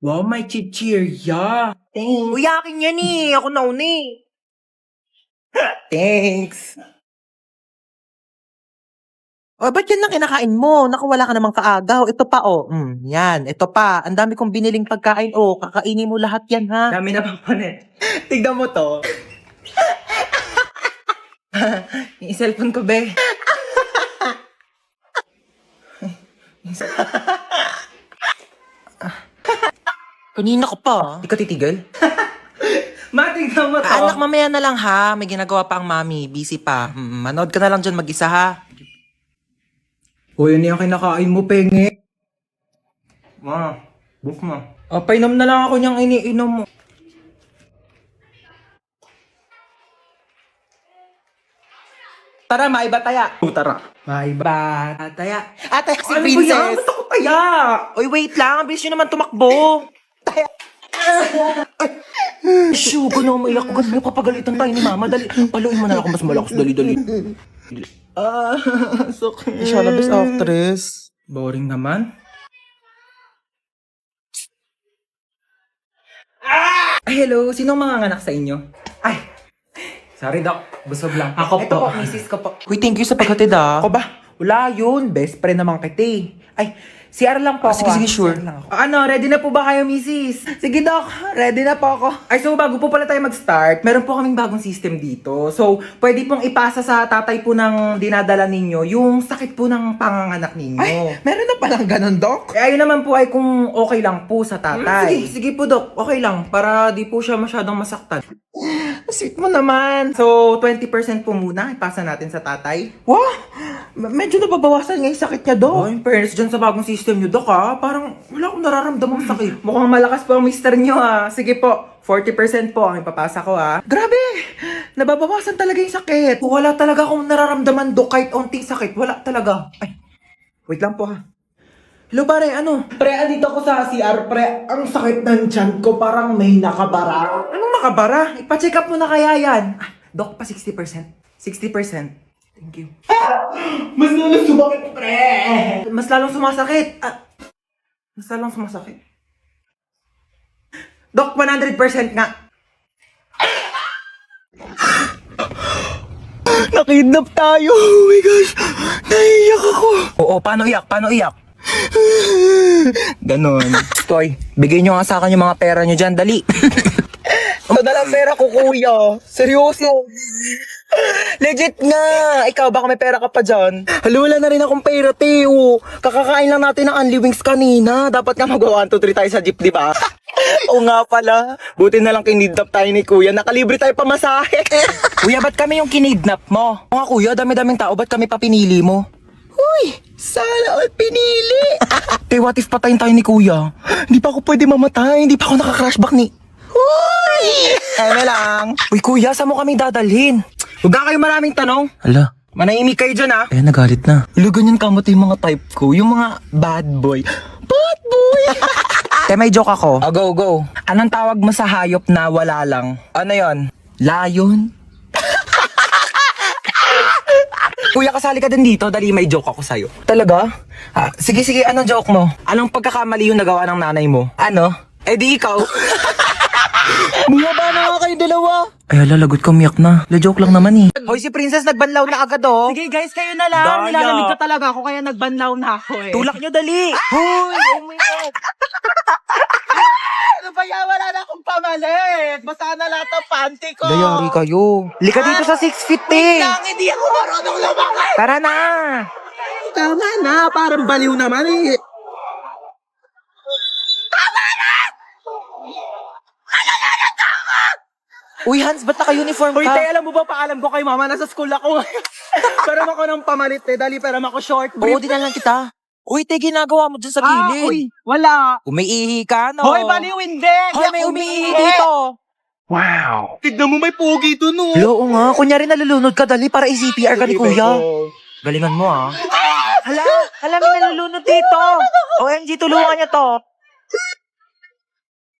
Wow, may chichirya. Thanks. Uy, akin yan eh. Ako nauna eh. Thanks. O, ba't yan lang kinakain mo? Nakawala ka namang kaagaw. Ito pa, oh. Yan. Ito pa. Ang dami kong biniling pagkain. Oh, kakainin mo lahat yan, ha? Dami na bang panet? Tignan mo to. Yung cellphone ko, be. Kanina ka pa. Di ka titigil? Matignan mo to. Anak, mamaya na lang, ha? May ginagawa pa ang mami. Busy pa. Manood ka na lang dyan mag-isa, ha? O, yun yung kinakain mo, penge. Ma, book mo. Painom na lang ako niyang iniinom mo. Tara, maiba taya. Tara. Maiba taya. Atay, si Ano ba yan? Princess. Gusto ko taya. Uy, wait lang. Ang bilis nyo naman tumakbo. Shoo, gano'n maiyak. Gano'n kapagalitan tayo ni mama. Dali. Paluin mo na ako mas malakas. Dali. Sakit. Siya na best actress. Boring naman. Hello, sinong mga anak sa inyo? Ay, sorry Doc, busog lang. Ako Ito po, misis ko po. Uy, thank you sa paghatid, ah. Ako ba? Wala yun, best friend naman kita eh. Ay, CR lang po ako. sige, sure. CR lang ako. Ano, ready na po ba kayo, misis? Sige Doc, ready na po ako. Ay, so bago po pala tayo mag-start, meron po kaming bagong system dito. So, pwede pong ipasa sa tatay po ng dinadala ninyo yung sakit po ng panganganak ninyo. Ay, meron na palang ganun, Doc? Ayun naman po ay kung okay lang po sa tatay. Sige po, Doc. Okay lang. Para di po siya masyadong masaktan. Sweet mo naman. So, 20% po muna ipasa natin sa tatay. Wah, medyo nababawasan nga yung sakit niya, Doc. Oh, in fairness dyan sa bagong system nyo, Doc, ha? Parang wala akong nararamdamang sakit. Mukhang malakas po ang mister nyo, ha? Sige po, 40% po ang ipapasa ko, ha? Grabe! Nababawasan talaga yung sakit. Wala talaga akong nararamdaman, Doc, kahit onting sakit. Wala talaga. Ay, wait lang po, ha? Hello, pare, ano? Pre, andito ako sa CR, pre. Ang sakit ng tiyan ko, parang may nakabara. Anong nakabara? Ipa-check up mo na kaya yan. Ah, Doc, pa 60%. 60%. Thank you. Mas lalong sumakit, pre! Mas lalong sumasakit. Mas lalong sumasakit. Doc, 100% nga. Nakidnap tayo. Oh my gosh. Naiiyak ako. Oo, paano iyak? Paano iyak? Ganon. Toy, bigay nyo nga sa akin yung mga pera nyo dyan. Dali. Madalang pera ko, kuya. Seryoso. Legit nga! Ikaw, baka may pera ka pa dyan. Hala, wala na rin akong pera, Teo. Kakakain lang natin ng Unli Wings kanina. Dapat nga mag-1, 2, 3 tayo sa jeep, di ba? Oo nga pala. Buti na lang kinidnap tayo ni Kuya. Nakalibre tayo pamasahe. Kuya, ba't kami yung kinidnap mo? Mga kuya, dami-daming tao. Ba't kami pa pinili mo? Uy, sana all pinili. Te, what if patayin tayo ni Kuya? Hindi pa ako pwede mamatay. Hindi pa ako naka-crashback ni... Uy! Ano lang. Uy, Kuya, saan mo kami dadalhin? Huwag ka kayo maraming tanong. Hala, Manahimik kayo dyan, ha? nagalit na. Ilo, ganyan kamot yung mga type ko. Yung mga bad boy. Bad boy! Te, may joke ako. Go. Anong tawag mo sa hayop na wala lang? Ano yon? Lion? Kuya, kasali ka din dito. Dali, may joke ako sa'yo. Talaga? Sige, anong joke mo? Anong pagkakamali yung nagawa ng nanay mo? Ano? Eh di ikaw. Bumaba na nga kayo dalawa. Ay, hala, lagot ko, miyak na. Joke lang naman eh. Hoy, si Princess nagbanlaw na agad, oh. Sige guys, kayo na lang. Daya. Nilalamig ka talaga ako kaya nagbanlaw na ako eh. Tulak nyo, dali. Hoy! Oh my God! Ano ba yan? Wala na akong pamalit. Basta na lahat ng panty ko. Dayari kayo. Lika dito sa 6 feet, eh. Lang, hindi ako marunong lumakad. Tara na. Tama na, parang baliw naman eh. Uy, Hans, ba't naka-uniform Uy, ka? te, alam mo ba, paalam ko kay mama, nasa school ako ngayon. Peram ako ng pamalit eh, dali peram ako short Oo, brief. dinalan kita. Uy, te, ginagawa mo dyan sa gilid. Uy, wala. Umiihi ka, no? Hoy, baliw, hindi. Hoy, may umiihi dito. Tignan mo, may pugi dun, no. Hello, oo nga. Kunyari nalulunod ka, dali para i-CPR ka ni Kuya. Galingan mo, ah. Hala, may nalulunod dito. OMG, tulungan niya to.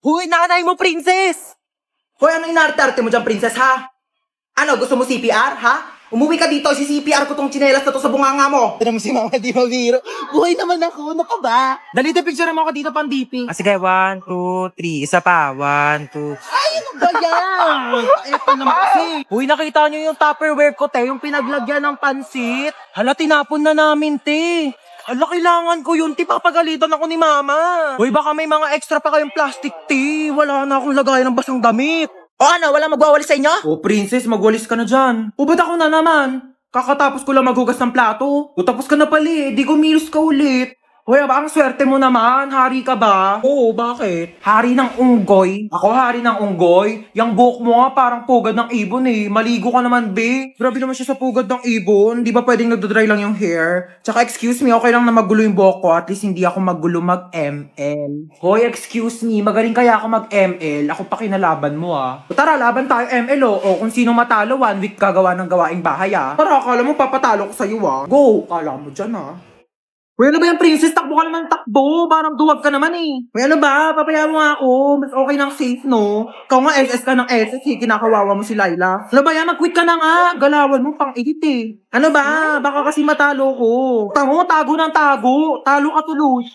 Hoy, nanay mo, princess. Hoy, ano inarte-arte mo dyan, princess, ha? Ano, gusto mo CPR, ha? Umuwi ka dito, si-CPR ko tong tsinelas na to sa bunganga mo. Tignan mo si mama, di mabiro. Buhay naman ako, ano ka ba? Dali, picture mo ako dito pang DP. Sige, 1, 2, 3. Isa pa. 1, 2. Ay, ano ba yan? Eto naman kasi. Uy, nakita nyo yung Tupperware ko, te. Yung pinaglagyan ng pansit. Hala, tinapon na namin, te. Hala, kailangan ko yun, te. Papagalitan ako ni mama. Uy, baka may mga extra pa kayong plastic, te. Wala na akong lagayan ng basang damit. O ano, wala magwawalis sa inyo? Oh, princess, magwalis ka na dyan. O, ba't ako na naman? Kakatapos ko lang maghugas ng plato. O, tapos ka na pala eh. Di kumilos ka ulit. Hoy, ba, ang swerte mo naman. Hari ka ba? Oo, bakit? Hari ng unggoy. Ako hari ng unggoy? Yang buhok mo nga parang pugad ng ibon eh. Maligo ka naman, be. Grabe naman siya sa pugad ng ibon. Di ba pwedeng nagdodry lang yung hair? Tsaka excuse me, okay lang na magulo yung buhok ko. At least hindi ako magulo mag-ML. Hoy, excuse me. Magaling kaya ako mag-ML. Ako pa kinalaban mo ah. O, tara, laban tayo ML o kung sino matalo, 1 week gagawa ng gawaing bahay ah. Tara, akala mo papatalo ko sa'yo ah. Go! Kala mo dyan ah. Uy, ano ba yung princess? Takbo ka naman takbo. Parang duwag ka naman eh. Uy, ano ba? Papayaan mo nga ako. Mas okay nang safe, no? Ikaw nga SS ka ng SS eh. Kinakawawa mo si Laila. Ano ba yan? Mag-quit ka na nga. Galawan mo pang edit eh. Ano ba? Baka kasi matalo ko. Tango, tago ng tago. Talo ka tuloy.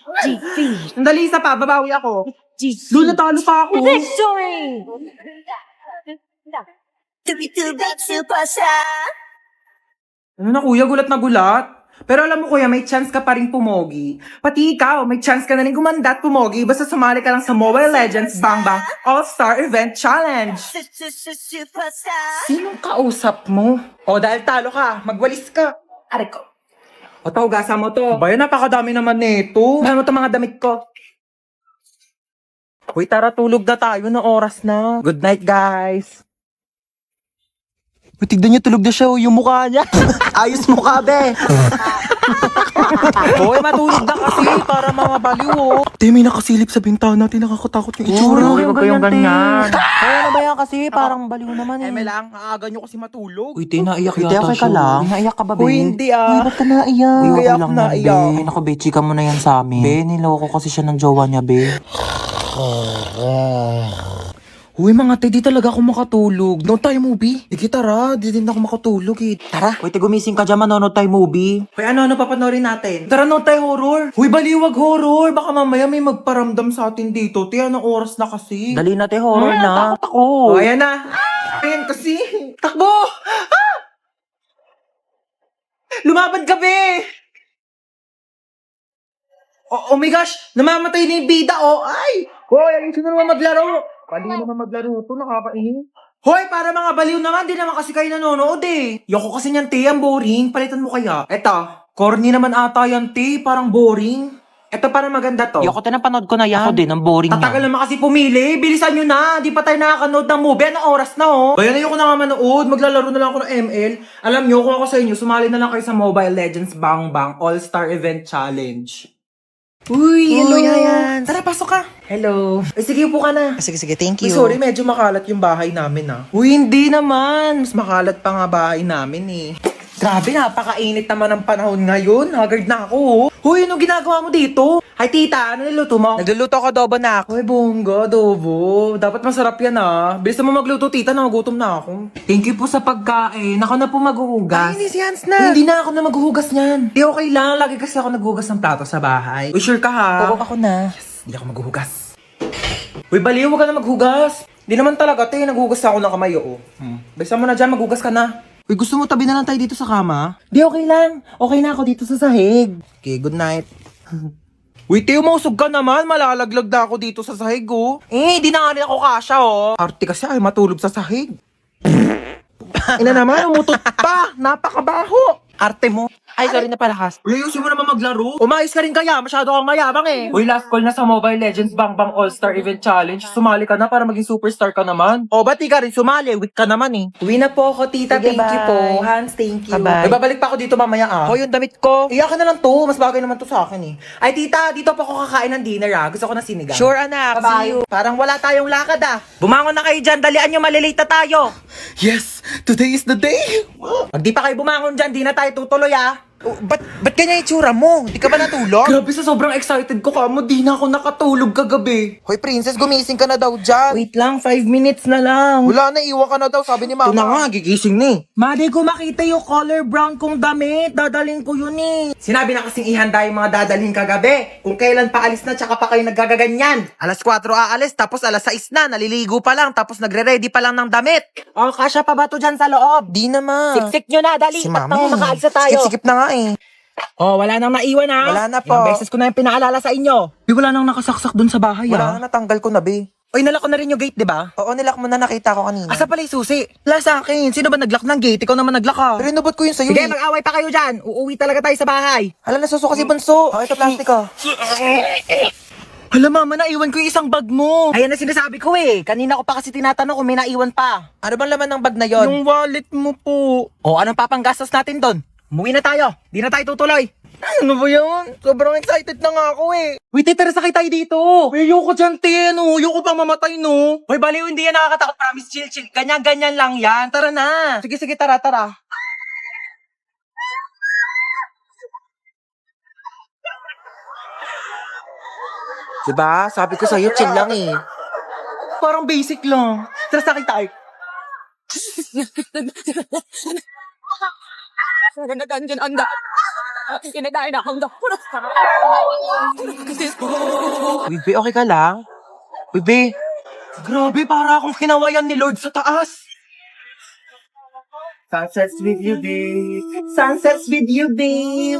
Sandali, isa pa. Babawi ako. Doon natalo pa ako. Victory! Tubig-tubig superstar! Ano na kuya? Gulat na gulat. Pero alam mo kuya, may chance ka pa rin pumogi. Pati ikaw, may chance ka na rin gumanda at pumogi. Basta sumali ka lang sa Mobile Legends Bang Bang All-Star Event Challenge. Superstar! Sinong kausap mo? O dahil talo ka, magwalis ka. Are ko. O tawagasan mo to. Bayan, napakadami naman nito. Bayan mo to mga damit ko. Uy, tara, tulog na tayo na oras na. Good night, guys. Uy, tignan niyo, tulog na siya, yung mukha niya. Ayos mukha, be. Hoy, matulog na kasi para mga baliw, oh. Te, may nakasilip sa bintana natin, nakakatakot yung itsura. Uy, huwag kayong ganyan. Ay, ano ba yan kasi? Parang baliw naman eh. lang, aaga nyo kasi matulog. Uy, te, naiyak Uy, te, yata okay ka siya. lang? Naiyak ka ba, be? Uy, hindi Uy, ah. ba't ka naiyak? Uy, okay kaya lang ako yan, naiyak. be. Ay, naku, be, chika mo na yan sa amin. Be, niloko kasi siya ng jowa niya, be. Uy, mga te, di talaga ako makatulog. No tayo movie. Sige, tara. Di din ako makatulog eh. Tara. Uy, te, gumising ka dyan, manonood tayo movie. Uy, ano papanorin natin? Tara, no tayo horror. Uy, baliwag horror. Baka mamaya may magparamdam sa atin dito. Te, anong oras na kasi? Dali na, te, horror na. Takot ako. Oh, ayan na. Ayan kasi. Takbo! Ah! Lumaban ka, be! Oh my gosh! Namamatay na yung bida, oh! Ay! Hoy, ayun na naman maglaro! Baliw naman maglaro ito, nakakaingin. Hoy, para mga baliw naman, di naman kasi kayo nanonood eh. Yoko kasi niyan, te, ang boring. Palitan mo kaya. Eto, corny naman ata yan, te, parang boring. Eto, parang maganda to. Yoko, te, napanood ko na yan. Ako din, ang boring Tatagal niya. naman kasi pumili. Bilisan nyo na. Di pa tayo nakakanood ng movie. Anong oras na, oh? Bayan, ayoko na nga manood. Maglalaro na lang ako ng ML. Alam nyo, kung ako sa inyo, sumali na lang kayo sa Mobile Legends Bang Bang All-Star Event Challenge. Uy, hello yan. Tara, pasok ka. Hello. Ay, sige, upo ka na. Sige, thank Uy, sorry, medyo makalat yung bahay namin, ah. Uy, hindi naman. Mas makalat pa nga bahay namin, eh. Grabe, napakainit naman ang panahon ngayon. Haggard na ako, oh. Huy, anong ginagawa mo dito? Hi, tita. Ano niluto mo? Nagluluto ako adobo na ako. Uy, bongga, adobo. Dapat masarap yan, ah. Bilisan mo magluto, tita. Nagugutom na ako. Thank you po sa pagkain. Ako na po maghuhugas. Ay, hindi si Hans na. Hindi na ako na maghuhugas niyan. Di okay lang. Lagi kasi ako naghuhugas ng plato sa bahay. Uy, sure ka, ha? Ako na. Hindi ako maghuhugas. Uy, baliw, huwag ka na maghugas. Hindi naman talaga, te. Naghuhugas ako ng kamay, oo. Bilisan mo na dyan, maghugas ka na. Uy, gusto mo tabi na lang tayo dito sa kama? Di, okay lang. Okay na ako dito sa sahig. Okay, good night. Uy, te, umusog ka naman. Malalaglag na ako dito sa sahig, oh. Di na nga rin ako kasha, oh. Arte kasi ay matulog sa sahig. Ina naman, umutot pa. Napakabaho. Arte mo. Ay, sorry na pala, Kas. Uy, ayusin mo naman maglaro. Umayos ka rin kaya. Masyado kang mayabang eh. Uy, last call na sa Mobile Legends Bang Bang All-Star Event Challenge. Sumali ka na para maging superstar ka naman. O, ba't di ka rin sumali? Weak ka naman eh. Uwi na po ako, tita. Sige, thank you bye. po. Hans, thank you. Bye-bye. Ay, babalik pa ako dito mamaya ah. Hoy, yung damit ko. Iyakan na lang to. Mas bagay naman to sa akin eh. Ay, tita, dito pa ako kakain ng dinner ah. Gusto ko na sinigang. Sure, anak. See Bye-bye. you. Parang wala tayong lakad ah. Bumangon na kayo dyan, dalian nyo, malilate na tayo. Yes, today is the day. Pag di pa kayo bumangon dyan, di na tayo tutuloy ah. Oh, ba't ganyan itsura mo? Di ka ba natulog? Grabe sa sobrang excited ko kamo, di na ako nakatulog kagabi. Hoy, princess, gumising ka na daw dyan. Wait lang, 5 minutes na lang. Wala na, iwan ka na daw, sabi ni Ito na mama. nga, gigising na eh. Madi ko makita yung color brown kong damit. Dadalhin ko yun eh. Sinabi na kasing ihanda yung mga dadalhin kagabi. Kung kailan pa alis na, tsaka pa kayo naggagaganyan. Alas 4 aalis, tapos alas 6 na, naliligo pa lang, tapos nagre-ready pa lang ng damit. Oh, kasya pa ba to dyan sa loob? Di naman. Siksik nyo na, dali. Si Ba't mama. nang makaalis na tayo? Sikip na nga eh. Oh, wala nang naiwan ha. Wala na po. Ilang beses ko na yung pinaalala sa inyo. Wala nang nakasaksak dun sa bahay Wala na, natanggal ko na, be. Oy, nalak ko na rin yung gate, di ba? Oo, nilak mo na, nakita ko kanina. Asa pala yung susi? Wala sa akin. Sino ba naglock ng gate? Ikaw naman naglock ha. Pero inubot ko yun sa'yo Sige, eh. mag-away pa kayo dyan. Uuwi talaga tayo sa bahay. Hala, nasusuka si Bunso. Oh, ito plastic oh. Hala mama, naiwan ko yung isang bag mo. Ayan na sinasabi ko eh. Kanina ko pa kasi tinatanong kung may naiwan pa. Ano bang laman ng bag na yon? Yung wallet mo po. O, anong papanggastos natin doon? Umuwi na tayo. Di na tayo tutuloy. Ano ba yun? Sobrang excited na nga ako eh. Wait, tara sakay tayo dito. Uy, ayoko dyan, te. Ano? Ayoko pang mamatay, no? Hoy, baliw, hindi yan nakakatakot. Promise, chill. Ganyan-ganyan lang yan. Tara na. Sige, tara. Diba? Sabi ko sa'yo, chill lang eh. Parang basic lang. Tara sakay tayo. Bibi, okay ka lang? Bibi, Grabe, para akong kinawayan ni Lord sa taas. Sunsets with you, babe. Sunsets with you, babe.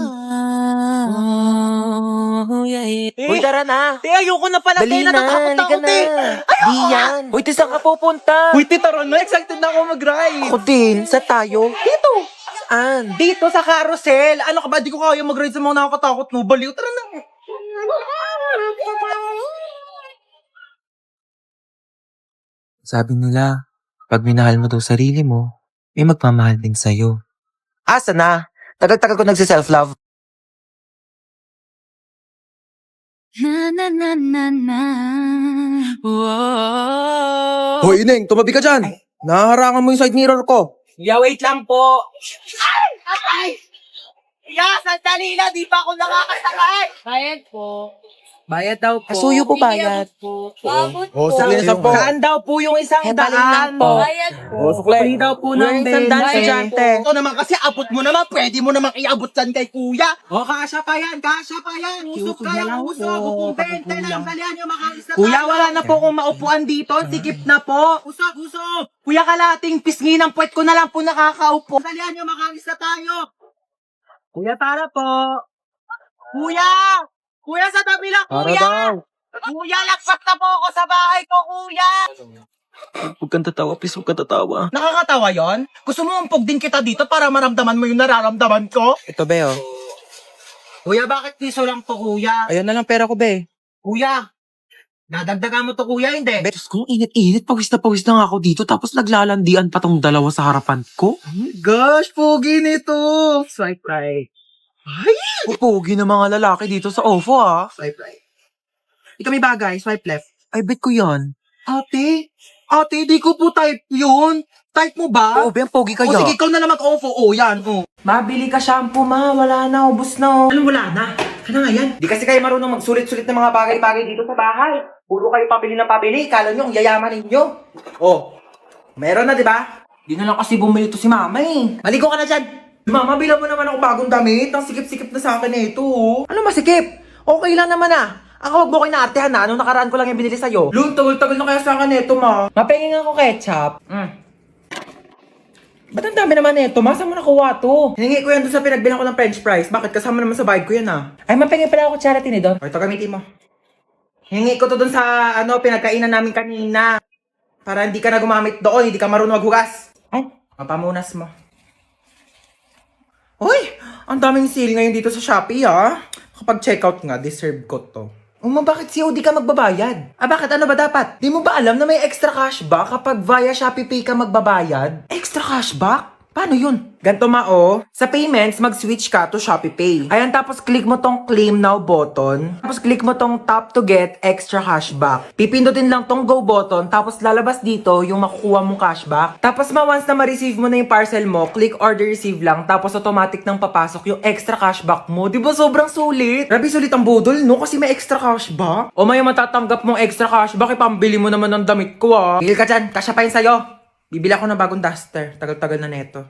uy, tara na. Te, ayoko na pala, Dali te. na, Natatakot halika ako, na. te. Di yan. Uy, te, saan ka pupunta? Uy, te, tara na. Excited na ako mag-ride. Ako din, sa tayo. Dito. Saan? Dito sa carousel. Ano ka ba? Di ko kaya mag-ride sa mga nakakatakot, no? Baliw, tara na. Sabi nila, pag minahal mo daw sarili mo, may magmamahal din sa'yo. Asa na? Tagal-tagal ko nagsi-self-love. Na na na na na. Whoa. Hoy, Ineng, tumabi ka dyan. Naharangan mo yung side mirror ko. Yeah, wait lang po. Ay! Yeah, sandali na. Di pa ako nakakasakay. Bayad po. Bayad daw po. Kasuyo po bayad. Babot po. sige na po. Saan daw po yung isang Baling daan? lang po. Bayad po. Free daw po ng Isang daan, bente. estudyante. Ito naman kasi abot mo naman. Pwede mo naman iabot yan kay kuya. O, kasya pa yan. Usok kayo, usok. Kung bente lang, dalihan nyo makaalis na Kuya, tayo. wala na po akong maupuan dito. Sikip na po. Usok. Kuya, kalating pisngi ng puwet ko na lang po nakakaupo. Dalihan nyo makaalis na tayo. Kuya, tara po. Kuya! Kuya, sa tabi lang, kuya! Kuya, lagpas na po ako sa bahay ko, kuya! Huwag kang tatawa, please, huwag kang tatawa. Nakakatawa yon? Gusto mo umpog din kita dito para maramdaman mo yung nararamdaman ko? Ito, Beo. Kuya, bakit piso lang to, kuya? Ayan na lang pera ko, Be. Kuya, dadagdagan mo to, kuya, hindi? Diyos ko, init-init. Pawis na nga ako dito. Tapos naglalandian pa tong dalawa sa harapan ko. Gosh, pogi nito! Swipe right. Pupugi ng mga lalaki dito sa OFO, ah. Swipe right. Ikaw may bagay, swipe left. Ay, bet ko yan. Ate, di ko po type yun. Type mo ba? Oo, Be, ang pogi O kaya. sige, ikaw na lang mag-OFO. Yan, Mabili ka shampoo, ma. Wala na, ubos na. Anong wala na? Ano nga yan? Di kasi kayo marunong magsulit-sulit ng mga bagay-bagay dito sa bahay. Puro kayo pabili ng pabili. Kala nyo, ang yayaman ninyo. Oh, meron na, di ba? Di na lang kasi bumili to si mama eh. Maligo ka na dyan. Mama, bilang mo naman ako bagong damit. Ang sikip-sikip na sa akin na ito. Ano masikip? Okay lang naman, ah. Ako, wag mo kayo naartehan, na. Anong nakaraan ko lang yung binili sa'yo? Lun, tagal-tagal na kaya sa akin ito, ma. Mapenging ako ketchup. Ba't ang dami naman nito? Ma, saan mo nakuha to? Hiningi ko yan doon sa pinagbilang ko ng french fries. Bakit? Kasama naman sa bayad ko yan, ah. Ay, mapenging pala ako charity ni Don. O, ito gamitin mo. Hiningi ko to doon sa, pinagkainan namin kanina. Para hindi ka na gumamit doon, hindi ka marunong maghugas. Ay, Mapamunas mo. Uy, ang daming sale ngayon dito sa Shopee, ah. Kapag checkout nga, deserve ko to. bakit COD ka magbabayad? Bakit? Ano ba dapat? Di mo ba alam na may extra cashback kapag via Shopee Pay ka magbabayad? Extra cashback? Paano yun? Ganto Mao, sa payments, mag-switch ka to Shopee Pay. Ayan, tapos click mo tong claim now button. Tapos click mo tong tap to get extra cashback. Pipindutin lang tong go button, tapos lalabas dito yung makukuha mong cashback. Tapos once na ma-receive mo na yung parcel mo, click order receive lang, tapos automatic nang papasok yung extra cashback mo. Di ba sobrang sulit? Grabe sulit ang budol, no? Kasi may extra cashback. O may matatanggap mong extra cashback, ipambili mo naman ng damit ko, ah. Bigil ka dyan, kasya pa yun sa'yo. Bibili ako ng bagong duster. Tagal-tagal na neto.